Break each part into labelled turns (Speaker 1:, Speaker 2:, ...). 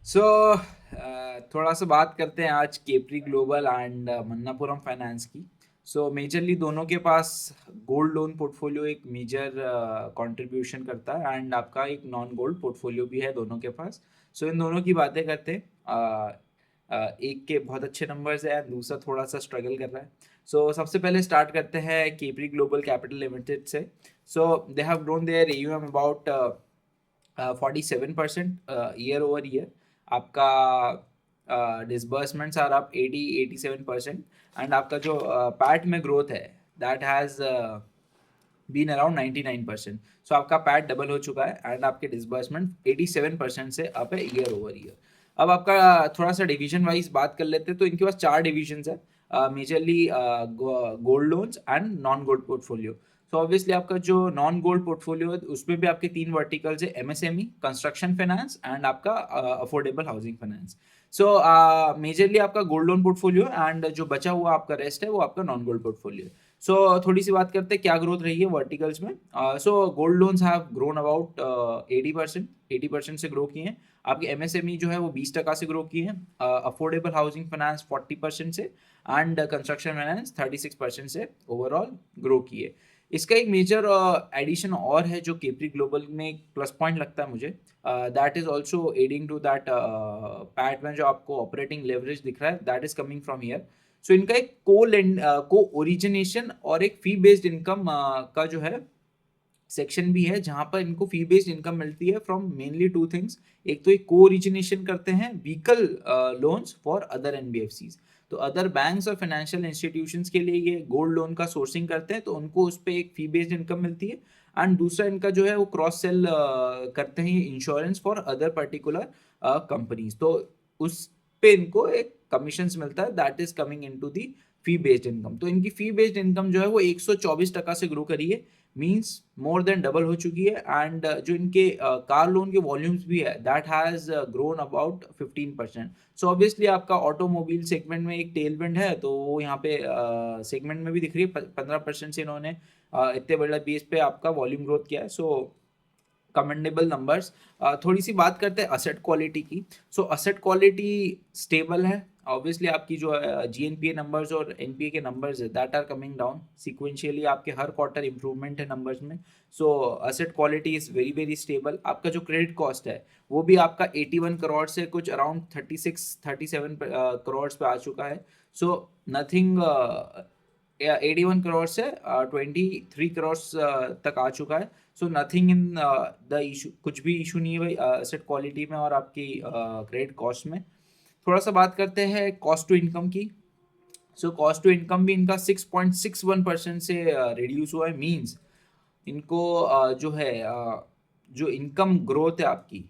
Speaker 1: सो थोड़ा सा बात करते हैं आज capri global and Manappuram finance की। सो मेजरली दोनों के पास गोल्ड लोन पोर्टफोलियो एक मेजर कंट्रीब्यूशन करता है एंड आपका एक नॉन गोल्ड पोर्टफोलियो भी है दोनों के पास। सो इन दोनों की बातें करते हैं। एक के बहुत अच्छे नंबर्स है, दूसरा थोड़ा सा स्ट्रगल कर रहा है। सो सबसे पहले स्टार्ट करते हैं केपरी ग्लोबल कैपिटल लिमिटेड से। So they have grown their AUM about 47% year over year. आपका डिसबर्समेंट्स आर अप 87% एंड आपका जो पैट में ग्रोथ है that has been around 99%। So आपका पैट डबल हो चुका है एंड आपके डिसबर्समेंट 87% से अप है ईयर ओवर ईयर। अब आपका थोड़ा सा डिवीजन वाइज बात कर लेते हैं तो इनके पास चार डिविजन्स है, majorly gold loans and non gold portfolio. तो ऑब्वियसली आपका जो नॉन गोल्ड पोर्टफोलियो है उसमें भी आपके तीन वर्टिकल्स है, एमएसएमई, कंस्ट्रक्शन फाइनेंस एंड आपका अफोर्डेबल हाउसिंग फाइनेंस। सो मेजरली आपका गोल्ड लोन पोर्टफोलियो एंड जो बचा हुआ आपका रेस्ट है वो आपका नॉन गोल्ड पोर्टफोलियो। सो थोड़ी सी बात करते हैं क्या ग्रोथ रही है वर्टिकल्स में। So gold loans have grown about 80% से ग्रो किए हैं। आपके एमएसएमई जो है वो 20% से ग्रो किए हैं, अफोर्डेबल हाउसिंग फाइनेंस 40% से एंड कंस्ट्रक्शन फाइनेंस 36% से ओवरऑल ग्रो किए। इसका एक मेजर एडिशन और है जो केपरी ग्लोबल में एक प्लस पॉइंट लगता है मुझे, that is also adding to that PAT में जो आपको ऑपरेटिंग लेवरेज दिख रहा है that is coming from here. So इनका एक को ओरिजिनेशन और एक फी बेस्ड इनकम का जो है सेक्शन भी है जहां पर इनको फी बेस्ड इनकम मिलती है फ्रॉम मेनली टू थिंग्स। एक तो एक को ओरिजिनेशन करते हैं vehicle loans for other NBFCs. तो अदर बैंक्स और फाइनेंशियल इंस्टीट्यूशंस के लिए ये गोल्ड लोन का सोर्सिंग करते हैं तो उनको उस पर एक फी बेस्ड इनकम मिलती है। एंड दूसरा इनका जो है वो क्रॉस सेल करते हैं insurance for other particular companies, तो उस पे इनको एक कमीशन मिलता है that is coming into the fee based income. तो इनकी फी बेस्ड इनकम जो है वो 124% से ग्रो करी है, मीन्स मोर देन डबल हो चुकी है। एंड जो इनके कार लोन के वॉल्यूम्स भी है that has grown about 15%। So obviously आपका ऑटोमोबाइल सेगमेंट में एक टेलविंड है तो वो यहाँ पे सेगमेंट में भी दिख रही है। 15% से इन्होंने इतने बड़े बेस पे आपका वॉल्यूम ग्रोथ किया है। So commendable numbers. थोड़ी सी बात करते हैं असेट क्वालिटी की। सो असेट क्वालिटी स्टेबल है। ऑब्वियसली आपकी जो जीएनपीए नंबर्स और एनपीए के नंबर्स है that are coming down sequentially, आपके हर क्वार्टर इंप्रूवमेंट है नंबर्स में। So asset quality is very very stable. आपका जो क्रेडिट कॉस्ट है वो भी आपका 81 करोड़ से कुछ अराउंड 36-37 करोड़ पे आ चुका है। सो नथिंग, 81 करोड़ से 23 करोड़ तक आ चुका है। So nothing in the issue, कुछ भी इशू नहीं है भाई एसेट क्वालिटी में और आपकी क्रेडिट कॉस्ट में। थोड़ा सा बात करते हैं कॉस्ट टू इनकम की। सो कॉस्ट टू इनकम भी इनका 6.61% से रिड्यूस हुआ है, मीन्स इनको जो है जो इनकम ग्रोथ है आपकी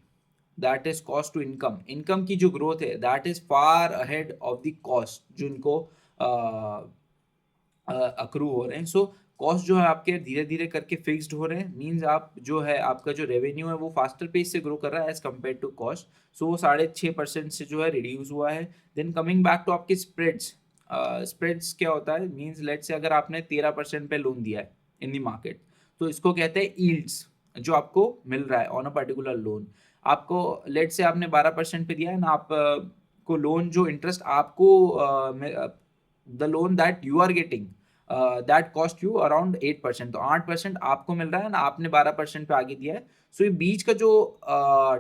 Speaker 1: that is cost to income, income की जो ग्रोथ है that is far ahead of the cost जो इनको अक्रू हो रहे हैं। सो कॉस्ट जो है आपके धीरे धीरे करके फिक्स्ड हो रहे हैं, मीन्स आप जो है आपका जो रेवेन्यू है वो फास्टर पेस से ग्रो कर रहा है एज कम्पेयर टू कॉस्ट। सो वो 6.5% से जो है रिड्यूस हुआ है। देन कमिंग बैक टू आपके स्प्रेड्स। स्प्रेड्स क्या होता है, मीन्स लेट से अगर आपने 13% पे लोन दिया है इन दी मार्केट तो इसको कहते हैं यील्ड्स जो आपको मिल रहा है ऑन अ पर्टिकुलर लोन। आपको लेट से आपने 12% पे दिया है ना, आप को लोन जो इंटरेस्ट आपको the loan that you are getting that cost you around 8%, तो 8% आपको मिल रहा है ना, आपने 12% पे आगे दिया है। सो ये बीच का जो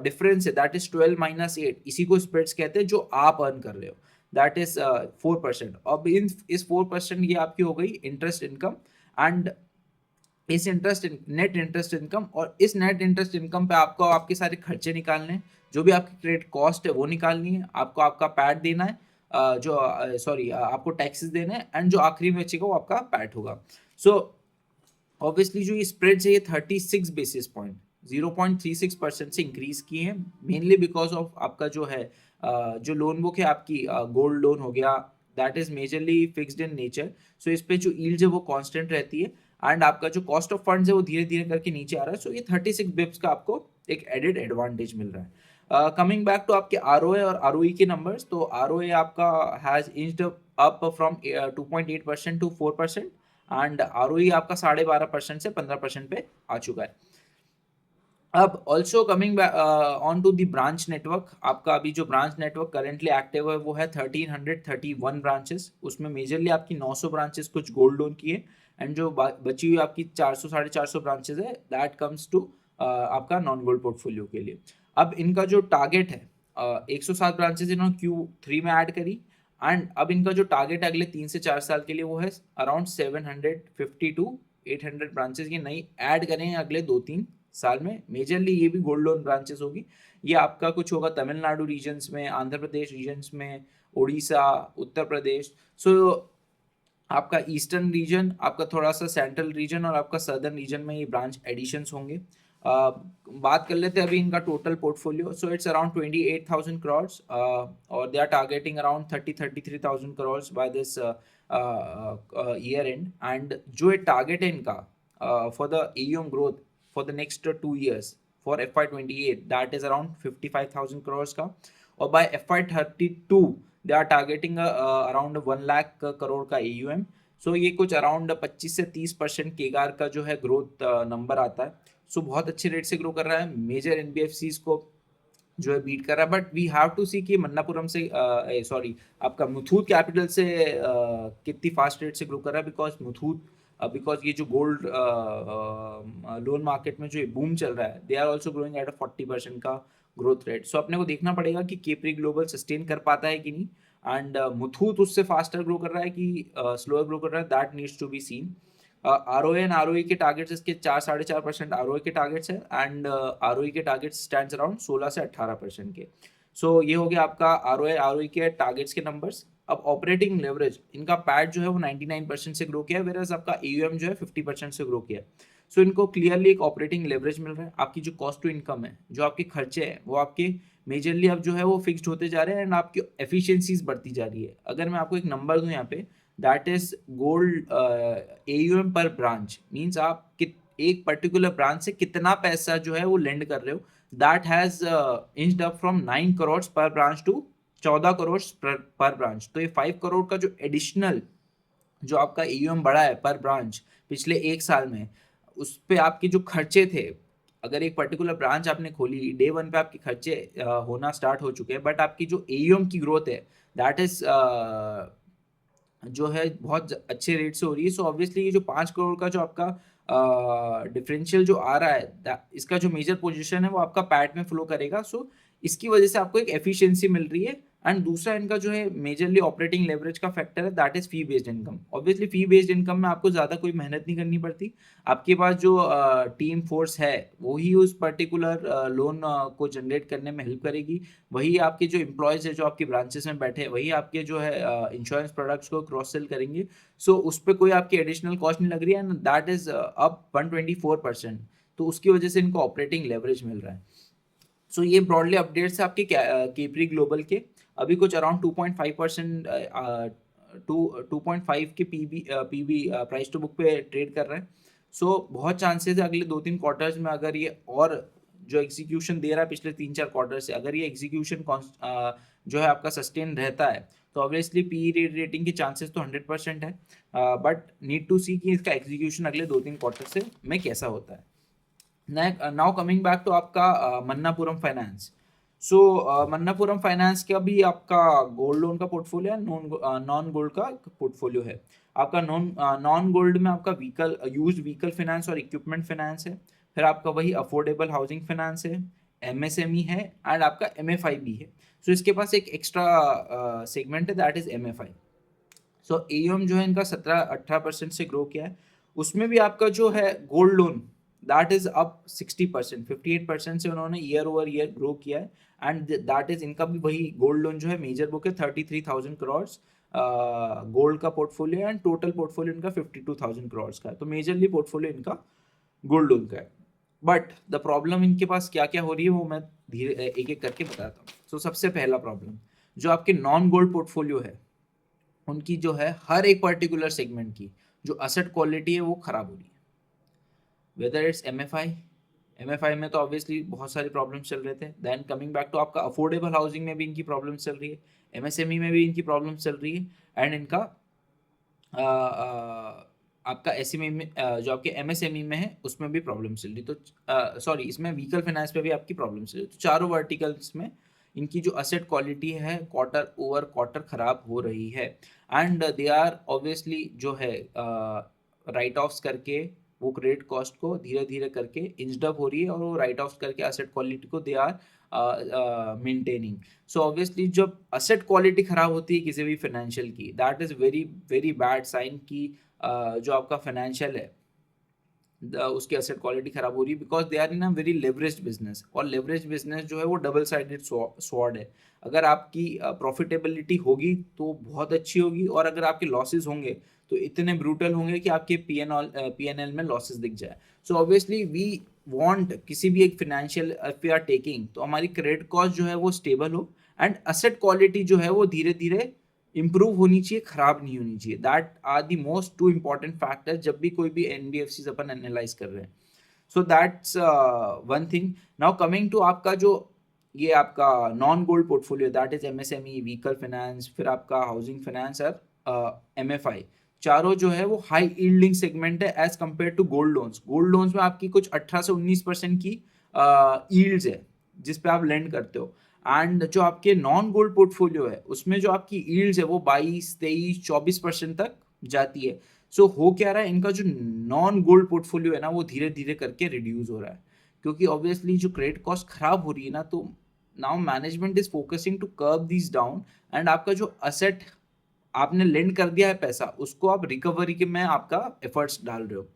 Speaker 1: डिफरेंस है दैट इज 12 - 8, इसी को स्प्रेड्स कहते हैं जो आप अर्न कर रहे हो दैट इज 4%। अब इन इस 4% ये आपकी हो गई इंटरेस्ट इनकम। एंड इस नेट इंटरेस्ट इनकम, और इस नेट इंटरेस्ट इनकम पे आपको आपके सारे खर्चे निकालने हैं, जो भी आपकी क्रेडिट कॉस्ट है वो निकालनी है, आपको आपका पैट देना है, जो सॉरी आपको टैक्सेस देने हैं एंड जो आखिरी में बचेगा वो आपका पैट होगा। सो ऑब्वियसली जो ये स्प्रेड है ये 36 बेसिस पॉइंट 0.36% से इंक्रीज किए हैं, मेनली बिकॉज ऑफ आपका जो है जो लोन बुक है आपकी गोल्ड लोन हो गया that is majorly fixed in nature. So इस पे जो यील्ड है वो कांस्टेंट रहती है एंड आपका जो कॉस्ट ऑफ फंड्स है वो धीरे धीरे करके नीचे आ रहा है। सो ये 36 बिप्स का आपको एक एडेड एडवांटेज मिल रहा है। कमिंग बैक टू आपके आरओए और आरओई के नंबर्स, तो आरओए आपका has inched up from 2.8% to 4% and ROE आपका 12.5% से 15% पे आ चुका है। अब also coming on to the branch network, आपका अभी जो ब्रांच नेटवर्क करेंटली एक्टिव है वो है 1331 ब्रांचेस। उसमें मेजरली आपकी 900 ब्रांचेस कुछ गोल्ड लोन की है, एंड जो बची हुई आपकी 400 450 ब्रांचेस है दैट कम्स टू आपका नॉन गोल्ड पोर्टफोलियो के लिए। अब इनका जो टारगेट है 107 ब्रांचेस इन्होंने Q3 में ऐड करी, एंड अब इनका जो टारगेट है अगले 3 से 4 साल के लिए वो है अराउंड 750 टू 800 ब्रांचेस की नई ऐड करेंगे अगले 2-3 साल में। मेजरली ये भी गोल्ड लोन ब्रांचेस होगी। ये आपका कुछ होगा तमिलनाडु रीजन्स में, आंध्र प्रदेश रीजन्स में, उड़ीसा, उत्तर प्रदेश। सो आपका ईस्टर्न रीजन, आपका थोड़ा सा सेंट्रल रीजन और आपका सदर्न रीजन में ये ब्रांच एडिशंस होंगे। बात कर लेते हैं अभी इनका total portfolio. So it's around 28,000 crores और they are targeting around 33,000 crores by this year end. And जो ये टारगेट है इनका for the AUM growth for the next 2 years for FY28 that is around 55,000 crores का, और by FY32 they are targeting around 1 lakh crore का AUM। सो ये कुछ around 25 से 30% केगार का जो है ग्रोथ नंबर आता है। सो बहुत अच्छे रेट से ग्रो कर रहा है, मेजर NBFCs को जो है बीट कर रहा है। बट वी हैव टू सी कि मन्नापुरम से सॉरी आपका मुथूट कैपिटल से कितनी फास्ट रेट से ग्रो कर रहा है, बिकॉज मुथूट बिकॉज ये जो गोल्ड लोन मार्केट में जो ये बूम चल रहा है they are also growing at 40% का ग्रोथ रेट। सो अपने को देखना पड़ेगा कि केपरी ग्लोबल सस्टेन कर पाता है कि नहीं, एंड मुथूट उससे फास्टर ग्रो कर रहा है कि स्लोअर ग्रो कर रहा है, that needs to be seen. ROA and ROE के टारगेट्स इसके 4-4.5% ROA के टारगेट्स है, एंड ROE के टारगेट्स स्टैंड्स अराउंड 16 से 18% के। सो ये हो गया आपका ROA ROE के टारगेट्स के नंबर्स। अब ऑपरेटिंग लेवरेज, इनका पैट जो है वो 99% से ग्रो किया है, वेरएज आपका AUM जो है 50% से ग्रो किया है। सो इनको क्लियरली एक ऑपरेटिंग लेवरेज मिल रहा है। आपकी जो कॉस्ट टू इनकम है, जो आपके खर्चे हैं वो आपके मेजरली अब जो है वो फिक्स्ड होते जा रहे हैं, एंड आपकी एफिशिएंसीज बढ़ती जा रही है। अगर मैं आपको एक नंबर दूं यहाँ पे, दैट इज गोल्ड AUM पर ब्रांच, मीन्स आप एक पर्टिकुलर ब्रांच से कितना पैसा जो है वो लेंड कर रहे हो, that has inched up from 9 crore per branch to 14 crore per branch. तो ये 5 करोड़ का जो एडिशनल जो आपका AUM बढ़ा है पर ब्रांच पिछले 1 साल में, उस पे आपके जो खर्चे थे, अगर एक पर्टिकुलर ब्रांच आपने खोली डे 1 पे आपके खर्चे होना स्टार्ट हो चुके हैं, बट आपकी जो AUM की ग्रोथ है दैट इज जो है बहुत अच्छे रेट से हो रही है। सो ऑब्वियसली ये जो 5 करोड़ का जो आपका डिफरेंशियल जो आ रहा है, इसका जो मेजर पोजीशन है वो आपका पैट में फ्लो करेगा। सो इसकी वजह से आपको एक एफिशिएंसी मिल रही है। एंड दूसरा इनका जो है मेजरली ऑपरेटिंग लेवरेज का फैक्टर है, that is fee based income. Obviously fee based income में आपको ज़्यादा कोई मेहनत नहीं करनी पड़ती। आपके पास जो टीम फोर्स है वही उस पर्टिकुलर लोन को जनरेट करने में हेल्प करेगी। वही आपके जो एम्प्लॉयज़ है जो आपकी ब्रांचेस में बैठे हैं वही आपके जो है इंश्योरेंस प्रोडक्ट्स को क्रॉस सेल करेंगे। सो उस पर कोई आपकी एडिशनल कॉस्ट नहीं लग रही है, एंड दैट इज अप 124%। तो उसकी वजह से इनको ऑपरेटिंग लेवरेज मिल रहा है। सो ये ब्रॉडली अपडेट्स है आपके केपरी ग्लोबल के। अभी कुछ अराउंड 2.5% 2.5 के पीबी प्राइस टू बुक पे ट्रेड कर रहे हैं। सो बहुत चांसेस है अगले 2-3 क्वार्टर्स में, अगर ये और जो एग्जीक्यूशन दे रहा है पिछले 3-4 क्वार्टर से, अगर ये एग्जीक्यूशन जो है आपका सस्टेन रहता है, तो ऑब्वियसली पी रेटिंग के चांसेस तो 100% है, बट नीड टू सी कि इसका एग्जीक्यूशन अगले 2-3 क्वार्टर से में कैसा होता है। नाउ कमिंग बैक टू आपका मन्नापुरम फाइनेंस। सो मन्नापुरम फाइनेंस का भी आपका गोल्ड लोन का पोर्टफोलियो है, नॉन गोल्ड का पोर्टफोलियो है। आपका नॉन गोल्ड में आपका व्हीकल यूज्ड व्हीकल फाइनेंस और इक्विपमेंट फाइनेंस है। फिर आपका वही अफोर्डेबल हाउसिंग फाइनेंस है, MSME है, एंड आपका MFI भी है। सो इसके पास एक एक्स्ट्रा सेगमेंट है, that is MFI। So AUM जो है इनका 17-18% से ग्रो किया है। उसमें भी आपका जो है gold loan that is up 60%, 58% से उन्होंने ईयर ओवर ईयर ग्रो किया है। एंड दैट इज इनका भी वही गोल्ड लोन जो है मेजर बुक है 33,000 करोड़ गोल्ड का पोर्टफोलियो, एंड टोटल पोर्टफोलियो इनका 52,000 करोड़ का है। तो मेजरली पोर्टफोलियो इनका गोल्ड लोन का है। बट द प्रॉब्लम इनके पास क्या क्या हो रही है वो मैं धीरे एक एक करके बताता हूँ। सो सबसे पहला प्रॉब्लम, जो आपके नॉन गोल्ड पोर्टफोलियो है उनकी जो है हर एक पर्टिकुलर सेगमेंट की जो असेट क्वालिटी है वो खराब हो रही है। वेदर इट्स MFI में तो ऑब्वियसली बहुत सारी प्रॉब्लम्स चल रहे थे। देन कमिंग बैक टू आपका अफोर्डेबल हाउसिंग में भी इनकी प्रॉब्लम्स चल रही है, MSME में भी इनकी प्रॉब्लम्स चल रही है, एंड इनका आपका एसएमई में जो आपके एमएसएमई में है उसमें भी प्रॉब्लम चल रही, तो सॉरी इसमें व्हीकल फाइनेंस पे भी आपकी प्रॉब्लम चल रही, तो चारों वर्टिकल्स में इनकी जो असेट क्वालिटी है क्वार्टर ओवर क्वार्टर खराब हो रही है। एंड दे आर ऑब्वियसली जो है राइट ऑफ्स करके वो क्रेडिट कॉस्ट को धीरे धीरे करके इंच्ड अप हो रही है, और वो राइट ऑफ्स करके असेट क्वालिटी को they are maintaining. So obviously जब असेट क्वालिटी खराब होती है किसी भी फाइनेंशियल की, that is very very bad sign कि जो आपका फाइनेंशियल है उसकी एसेट क्वालिटी खराब हो रही है, because they are in a very leveraged business, और लेवरेज बिजनेस जो है वो डबल साइडेड स्वॉर्ड है। अगर आपकी प्रॉफिटेबिलिटी होगी तो बहुत अच्छी होगी, और अगर आपके लॉसेस होंगे तो इतने ब्रूटल होंगे कि आपके पीएनएल में लॉसेस दिख जाए। सो ऑब्वियसली वी वांट किसी भी एक financial if we are taking, तो हमारी क्रेडिट कॉस्ट जो है वो स्टेबल हो, एंड असेट क्वालिटी जो है वो धीरे धीरे इंप्रूव होनी चाहिए, खराब नहीं होनी चाहिए। That are the most two important factor जब भी कोई भी एनबीएफसी अपन एनालाइज कर रहे हैं। So that's one thing. Now coming to आपका जो ये आपका non gold portfolio, that is MSME, vehicle finance, फिर आपका हाउसिंग फाइनेंस और एमएफआई, चारों जो है वो हाई यील्डिंग सेगमेंट है as compare to gold loans. Gold loans में आपकी कुछ 18 से 19% की यील्ड्स है जिस पे आप लेंड करते हो, एंड जो आपके नॉन गोल्ड पोर्टफोलियो है उसमें जो आपकी यील्ड्स है वो 22, 23, 24% तक जाती है। सो हो क्या रहा है, इनका जो नॉन गोल्ड पोर्टफोलियो है ना वो धीरे धीरे करके रिड्यूस हो रहा है, क्योंकि ऑब्वियसली जो क्रेडिट कॉस्ट खराब हो रही है ना, तो now management is focusing to curve this down, and आपका जो असेट आपने लेंड कर दिया है पैसा उसको आप रिकवरी के में आपका एफर्ट्स डाल रहे हो।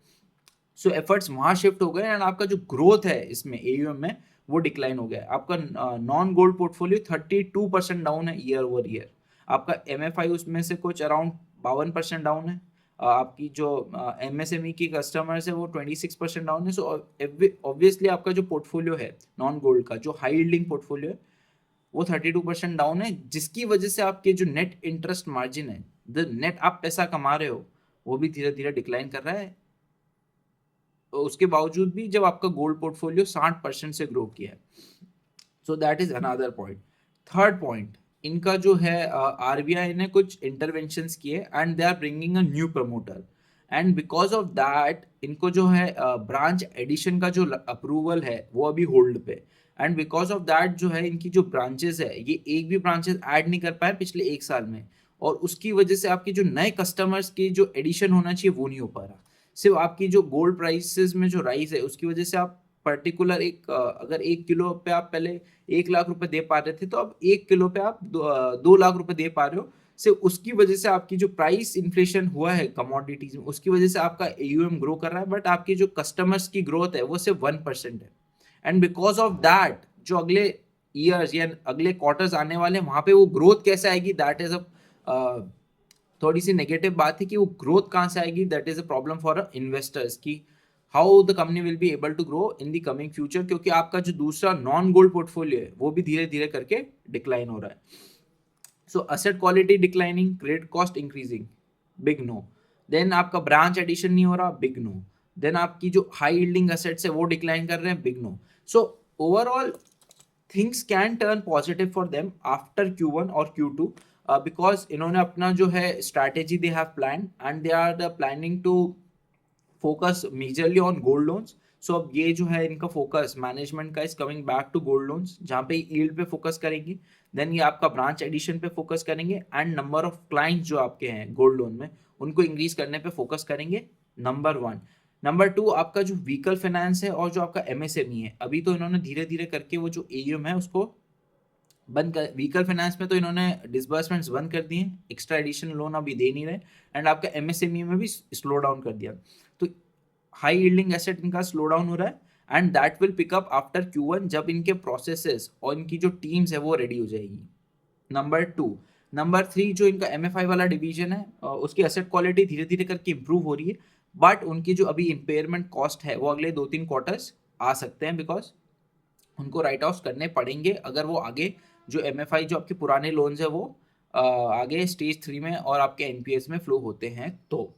Speaker 1: सो एफर्ट्स वहां शिफ्ट हो गए, एंड आपका जो ग्रोथ है इसमें एयूएम में वो डिक्लाइन हो गया। आपका नॉन गोल्ड पोर्टफोलियो 32% डाउन है ईयर ओवर ईयर। आपका एमएफआई उसमें से कुछ अराउंड 52% डाउन है। आपकी जो एमएसएमई की कस्टमर्स है वो 26% डाउन है। सो ऑब्वियसली आपका जो पोर्टफोलियो है नॉन गोल्ड का, जो हाई यील्डिंग पोर्टफोलियो है, वो 32% डाउन है, जिसकी वजह से आपके जो नेट इंटरेस्ट मार्जिन है, द नेट आप पैसा कमा रहे हो, वो भी धीरे धीरे डिक्लाइन कर रहा है। तो उसके बावजूद भी जब आपका गोल्ड पोर्टफोलियो 60% से ग्रो किया है। So that is another point. Third point, इनका जो है आरबीआई ने कुछ इंटरवेंशंस किए, and they are bringing a new promoter, and because of that इनको जो है ब्रांच एडिशन का जो अप्रूवल है वो अभी होल्ड पे, एंड बिकॉज ऑफ दैट जो है इनकी जो ब्रांचेस है ये एक भी ब्रांचेस ऐड नहीं कर पाए पिछले 1 साल में, और उसकी वजह से आपकी जो नए कस्टमर्स की जो एडिशन होना चाहिए वो नहीं हो पा रहा। सिर्फ आपकी जो गोल्ड प्राइसेस में जो राइज है उसकी वजह से आप पर्टिकुलर एक अगर 1 किलो पे आप पहले 1 लाख रुपए दे पा रहे थे, तो अब 1 किलो पे आप 2 लाख रुपए दे पा रहे हो। सिर्फ उसकी वजह से आपकी जो प्राइस इन्फ्लेशन हुआ है कमोडिटीज में उसकी वजह से आपका एयूएम ग्रो कर रहा है, बट आपकी जो कस्टमर्स की ग्रोथ है वो सिर्फ 1% है। एंड बिकॉज ऑफ दैट जो अगले ईयर्स या अगले क्वार्टर्स आने वाले हैं वहां पे वो ग्रोथ कैसे आएगी, दैट इज अ थोड़ी सी नेगेटिव बात है कि वो ग्रोथ कहाँ से आएगी। That is a problem for investors की how the company will be able to grow in the coming future, क्योंकि आपका जो दूसरा नॉन गोल्ड पोर्टफोलियो है वो भी धीरे धीरे करके डिक्लाइन हो रहा है। So asset quality declining, credit cost increasing, big no. Then आपका ब्रांच एडिशन नहीं हो रहा, बिग नो। देन आपकी जो हाई यील्डिंग असेट्स है वो डिक्लाइन कर रहे हैं, big no. So overall things can turn positive for them after Q1 और Q2, बिकॉज इन्होंने अपना जो है strategy they have plan, and they are planning to focus majorly on gold loans. So अब ये जो है इनका फोकस मैनेजमेंट का is coming back to gold loans, जहाँ पे यील्ड पे फोकस करेंगे। देन ये आपका ब्रांच एडिशन पे फोकस करेंगे, एंड नंबर ऑफ क्लाइंट्स जो आपके हैं गोल्ड लोन में उनको इंक्रीज करने पे फोकस करेंगे, नंबर 1। नंबर 2, आपका जो व्हीकल फाइनेंस है और जो आपका एमएसएमई है, अभी तो इन्होंने धीरे धीरे करके वो जो एयूएम है उसको बंद कर, व्हीकल फाइनेंस में तो इन्होंने डिसबर्समेंट्स बंद कर दिए, एक्स्ट्रा एडिशनल लोन अभी दे नहीं रहे, एंड आपका एमएसएमई में भी स्लो डाउन कर दिया। तो हाई यील्डिंग एसेट इनका स्लो डाउन हो रहा है, and that will pick up after Q1 जब इनके प्रोसेसेस और इनकी जो टीम्स है वो रेडी हो जाएगी, नंबर 2। नंबर 3, जो इनका एमएफआई वाला डिवीजन है उसकी एसेट क्वालिटी धीरे धीरे करके इंप्रूव हो रही है, बट उनकी जो अभी इम्पेयरमेंट कॉस्ट है वो अगले 2-3 क्वार्टर्स आ सकते हैं, बिकॉज उनको राइट ऑफ करने पड़ेंगे अगर वो आगे जो एमएफआई जो आपके पुराने लोन्स है वो आगे स्टेज 3 में और आपके एनपीएस में फ्लो होते हैं। तो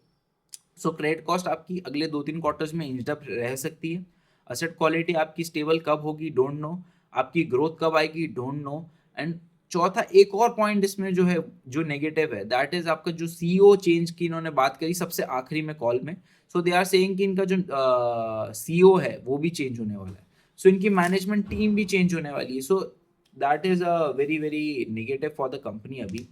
Speaker 1: सो क्रेडिट कॉस्ट आपकी अगले 2-3 क्वार्टर्स में इंच्ड अप रह सकती है। असेट क्वालिटी आपकी स्टेबल कब होगी, डोंट नो। आपकी ग्रोथ कब आएगी, डोंट नो। एंड चौथा एक और पॉइंट इसमें जो है, जो नेगेटिव है, दैट इज आपका जो सीईओ चेंज की इन्होंने बात करी सबसे आखिरी में कॉल में। सो दे आर सेइंग कि इनका जो सीईओ है वो भी चेंज होने वाला है, सो इनकी मैनेजमेंट टीम भी चेंज होने वाली है। So that is a very very negative for the company अभी।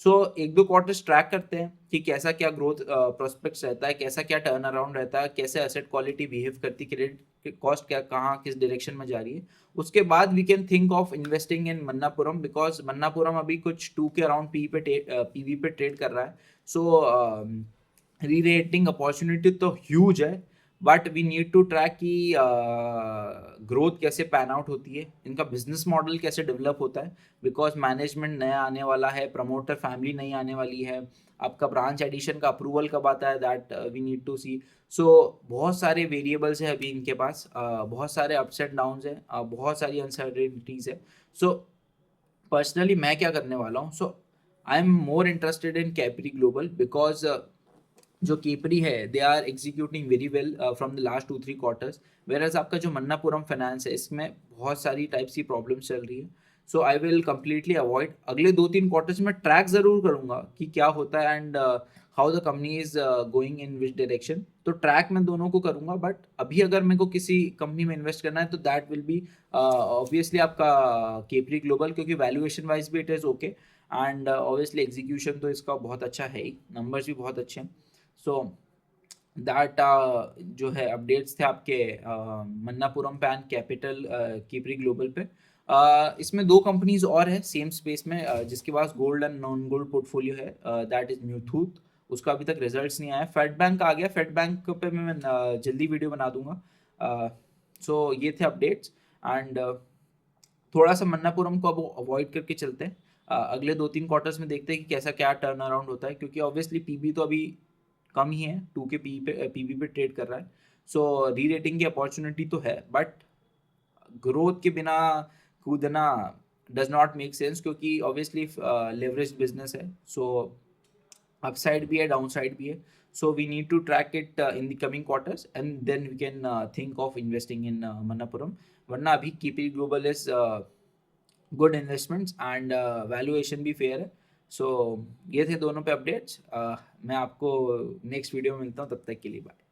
Speaker 1: सो एक दो क्वार्टर्स ट्रैक करते हैं कि कैसा क्या ग्रोथ प्रोस्पेक्ट्स रहता है, कैसा क्या टर्न अराउंड रहता है, कैसे एसेट क्वालिटी बिहेव करती, क्रेडिट कॉस्ट क्या कहाँ किस डायरेक्शन में जा रही है। उसके बाद we can think of investing in Manappuram, because Manappuram अभी कुछ 2 के अराउंड पीवी पे ट्रेड कर रहा है। सो री रेटिंग अपॉर्चुनिटी तो ह्यूज है, but we need to track की ग्रोथ कैसे पैन आउट होती है, इनका बिजनेस मॉडल कैसे डेवलप होता है, बिकॉज मैनेजमेंट नया आने वाला है, प्रमोटर फैमिली नई आने वाली है, आपका ब्रांच एडिशन का अप्रूवल कब आता है, दैट वी नीड टू सी। सो बहुत सारे वेरिएबल्स है अभी इनके पास, बहुत सारे अप्स एंड डाउन्स है, बहुत सारी अनसर्टेनिटीज है। सो पर्सनली मैं क्या करने वाला हूँ, so I am more interested in Capri Global, because जो केपरी है they are executing very well from the last 2-3 quarters, where as आपका जो मन्नापुरम फाइनेंस है इसमें बहुत सारी टाइप्स की प्रॉब्लम्स चल रही है। सो आई विल कम्प्लीटली अवॉइड, अगले 2-3 क्वार्टर्स में ट्रैक जरूर करूंगा कि क्या होता है and how the company is going in which direction, तो ट्रैक मैं दोनों को करूंगा। बट अभी अगर मेरे को किसी कंपनी में इन्वेस्ट करना है तो दैट विल बी ऑब्वियसली आपका केपरी ग्लोबल, क्योंकि वैल्यूएशन वाइज भी it is okay, and obviously execution तो इसका बहुत अच्छा है ही, नंबर्स भी बहुत अच्छे हैं। सो दैट जो है अपडेट्स थे आपके मन्नापुरम पैन कैपिटल कीपरी ग्लोबल पे। इसमें दो कंपनीज और है सेम स्पेस में जिसके पास gold and non gold portfolio है, दैट इज म्यूथूट। उसका अभी तक रिजल्ट्स नहीं आया। फेड बैंक आ गया, फेड बैंक पे मैं जल्दी वीडियो बना दूंगा। सो ये थे अपडेट्स, एंड थोड़ा सा मन्नापुरम को अब अवॉइड करके चलते हैं। अगले 2-3 क्वार्टर्स में देखते हैं कि कैसा क्या टर्न अराउंड होता है, क्योंकि ऑब्वियसली पीबी तो अभी कम ही है, 2 के पीबी पे ट्रेड कर रहा है। सो री रेटिंग की अपॉर्चुनिटी तो है, बट ग्रोथ के बिना कूदना डज नॉट मेक सेंस, क्योंकि ऑब्वियसली लेवरेज बिजनेस है। सो अपसाइड भी है, डाउन साइड भी है। So we need to track it in the coming quarters and then we can think of investing in Manappuram. वरना अभी KP global is good investments and valuation भी fair है। सो ये थे दोनों पे अपडेट्स। मैं आपको नेक्स्ट वीडियो में मिलता हूँ, तब तक के लिए बाय।